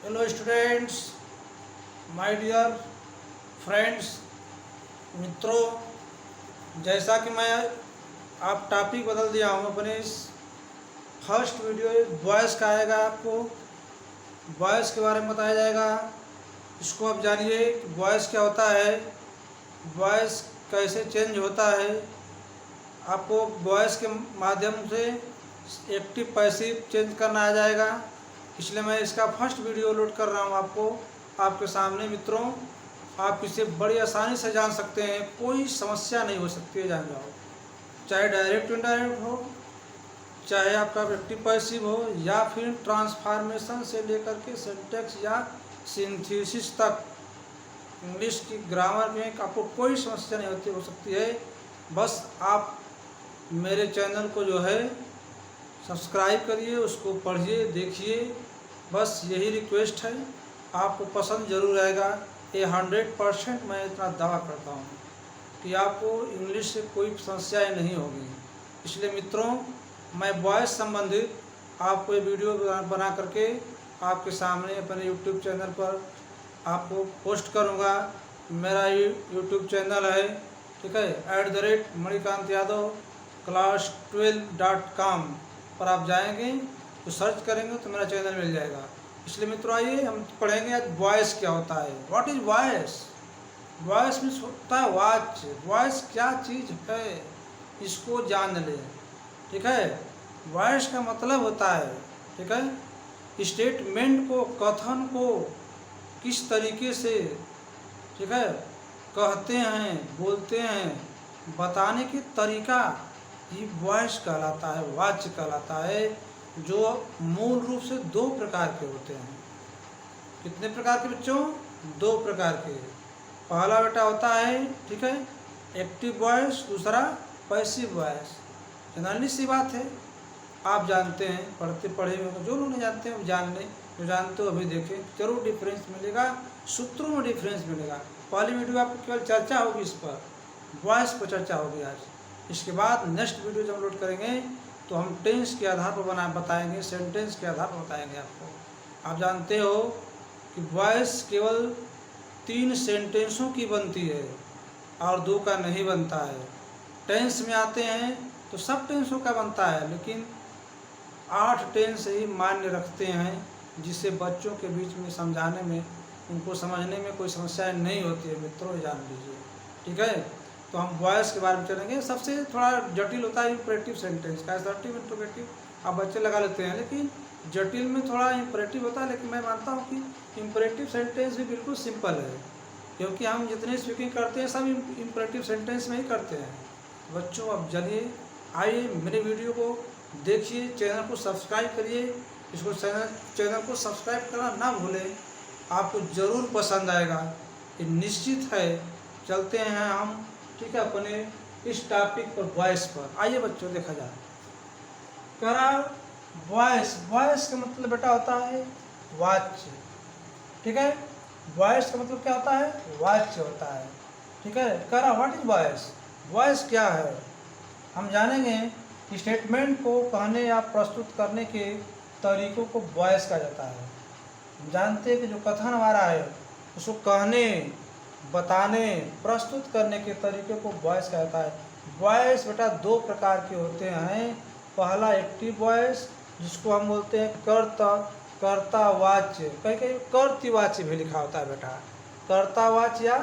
Hello students, my dear friends, मित्रों। जैसा कि मैं आप टॉपिक बदल दिया हूँ अपने इस फर्स्ट वीडियो वॉइस का आएगा। आपको वॉइस के बारे में बताया जाएगा। इसको आप जानिए कि वॉइस क्या होता है, वॉइस कैसे चेंज होता है। आपको वॉइस के माध्यम से एक्टिव पैसिव चेंज करना आ जाएगा। इसलिए मैं इसका फर्स्ट वीडियो लोड कर रहा हूँ आपके सामने। मित्रों, आप इसे बड़ी आसानी से जान सकते हैं, कोई समस्या नहीं हो सकती है, जान जाओ। चाहे डायरेक्ट इनडायरेक्ट हो, चाहे आपका एक्टिव पैसिव हो, या फिर ट्रांसफॉर्मेशन से लेकर के सिंटैक्स या सिंथेसिस तक, इंग्लिश की ग्रामर में आपको कोई समस्या नहीं हो सकती है। बस आप मेरे चैनल को जो है सब्सक्राइब करिए, उसको पढ़िए, देखिए। बस यही रिक्वेस्ट है, आपको पसंद ज़रूर आएगा। ये 100% मैं इतना दावा करता हूँ कि आपको इंग्लिश से कोई समस्याएं नहीं होगी। इसलिए मित्रों, मैं वॉइस संबंधित आपको ये वीडियो बना करके आपके सामने अपने यूट्यूब चैनल पर आपको पोस्ट करूँगा। मेरा यूट्यूब चैनल है, ठीक है, @मणिकांत यादव क्लास 12.com पर आप जाएंगे तो सर्च करेंगे तो मेरा चैनल मिल जाएगा। इसलिए मित्रों, आइए हम पढ़ेंगे आज वॉइस क्या होता है। What is voice? Voice means होता है वाच्य। वॉइस क्या चीज़ है, इसको जान लें, ठीक है। वॉइस का मतलब होता है, ठीक है, स्टेटमेंट को, कथन को किस तरीके से, ठीक है, कहते हैं, बोलते हैं, बताने की तरीका, ये वॉइस कहलाता है, वाच्य कहलाता है। जो मूल रूप से दो प्रकार के होते हैं। कितने प्रकार के बच्चों? दो प्रकार के। पहला बेटा होता है, ठीक है, एक्टिव वॉइस, दूसरा पैसिव वॉइस। जनरली सी बात है, आप जानते हैं, पढ़े हुए। जो लोग नहीं जानते हैं वो जान लें, जो जानते हो अभी देखें, जरूर डिफरेंस मिलेगा, सूत्रों में डिफरेंस मिलेगा। पहली वीडियो आपकी केवल चर्चा होगी, इस पर वॉइस पर चर्चा होगी आज। इसके बाद नेक्स्ट वीडियो जब लोड करेंगे तो हम टेंस के आधार पर बताएंगे, सेंटेंस के आधार पर बताएंगे आपको। आप जानते हो कि वॉइस केवल 3 सेंटेंसों की बनती है और 2 का नहीं बनता है। टेंस में आते हैं तो सब टेंसों का बनता है, लेकिन 8 टेंस ही मान्य रखते हैं, जिससे बच्चों के बीच में समझाने में, उनको समझने में कोई समस्याएं नहीं होती है। मित्रों, जान लीजिए, ठीक है। तो हम वॉइस के बारे में चलेंगे। सबसे थोड़ा जटिल होता है इंपरेटिव सेंटेंस का। असर्टिव, इंट्रोगेटिव आप बच्चे लगा लेते हैं, लेकिन जटिल में थोड़ा इंपरेटिव होता है। लेकिन मैं मानता हूँ कि इंपरेटिव सेंटेंस भी बिल्कुल सिंपल है, क्योंकि हम जितनी स्पीकिंग करते हैं सब इंपरेटिव सेंटेंस में ही करते हैं। बच्चों, अब चलिए, आइए मेरे वीडियो को देखिए, चैनल को सब्सक्राइब करिए। इसको चैनल को सब्सक्राइब करना ना भूलें, आपको ज़रूर पसंद आएगा, ये निश्चित है। चलते हैं हम, ठीक है, अपने इस टॉपिक पर, वॉइस पर। आइए बच्चों, देखा जाए। कह रहा वॉइस, वॉइस का मतलब बेटा होता है वाच्य, ठीक है। वॉइस का मतलब क्या होता है? वाच्य होता है, ठीक है। कह रहा व्हाट इज वॉइस? वॉइस क्या है, हम जानेंगे। स्टेटमेंट को कहने या प्रस्तुत करने के तरीकों को वॉइस कहा जाता है। हम जानते हैं कि जो कथन हमारा है, उसको कहने, बताने, प्रस्तुत करने के तरीके को वॉइस कहता है। वॉइस बेटा 2 प्रकार के होते हैं। पहला एक्टिव वॉइस, जिसको हम बोलते हैं कर्तावाच्य, कहीं कहीं कर्तृवाच्य भी लिखा होता है बेटा। कर्तावाच्य या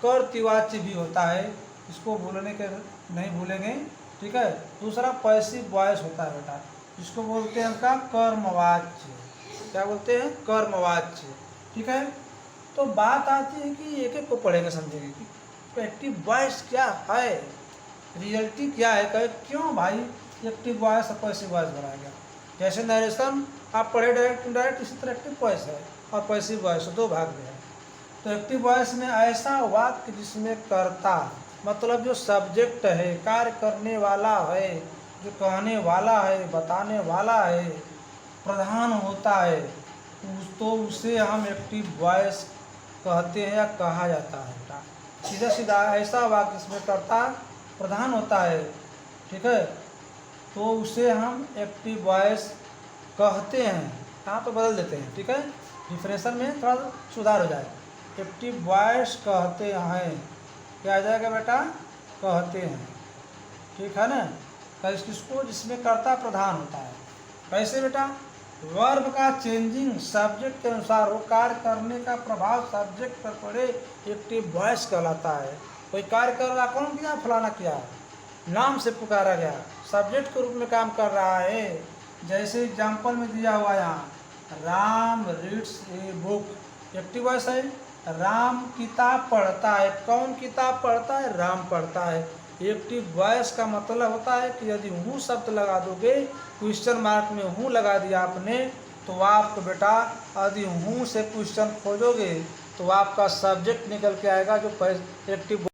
कर्तृवाच्य भी होता है, इसको भूलने के नहीं भूलेंगे, ठीक है। दूसरा पैसिव वॉइस होता है बेटा, जिसको बोलते हैं उनका कर्मवाच्य। क्या बोलते हैं? कर्मवाच्य, ठीक है। तो बात आती है कि एक एक को पढ़ेंगे, समझेंगे कि एक्टिव वॉइस क्या है, रियलिटी क्या है, कहे क्यों भाई एक्टिव वॉइस और पैसिव वॉइस बनाया गया। जैसे नरेशन आप पढ़े डायरेक्ट इनडायरेक्ट, इसी तरह एक्टिव वॉइस है और पैसिव वॉइस 2 भाग में है। तो एक्टिव वॉइस में ऐसा वाक्य जिसमें कर्ता मतलब जो सब्जेक्ट है, कार्य करने वाला है, जो कहने वाला है, बताने वाला है, प्रधान होता है, तो उसे हम एक्टिव वॉइस कहते हैं या कहा जाता है बेटा। सीधा सीधा ऐसा वाक्य जिसमें कर्ता प्रधान होता है, ठीक है, तो उसे हम एक्टिव वॉइस कहते हैं। यहाँ पे बदल देते हैं, ठीक है। डिफिनेशन में थोड़ा सुधार हो जाए। एक्टिव वॉइस कहते हैं, क्या आ जाएगा बेटा, कहते हैं, ठीक है ना। किसको, जिसमें कर्ता प्रधान होता है। कैसे बेटा, वर्ब का चेंजिंग सब्जेक्ट के अनुसार हो, कार्य करने का प्रभाव सब्जेक्ट पर पड़े, एक्टिव वॉइस कहलाता है। कोई कार्य कर रहा, कौन किया, फलाना किया, नाम से पुकारा गया, सब्जेक्ट के रूप में काम कर रहा है। जैसे एग्जाम्पल में दिया हुआ यहाँ, Ram reads a book, active voice है। राम किताब पढ़ता है, कौन किताब पढ़ता है, राम पढ़ता है। एक्टिव वॉइस का मतलब होता है कि यदि हूँ शब्द लगा दोगे, क्वेश्चन मार्क में हूँ लगा दिया आपने, तो आपको बेटा यदि हूँ से क्वेश्चन खोजोगे तो आपका सब्जेक्ट निकल के आएगा जो एक्टिव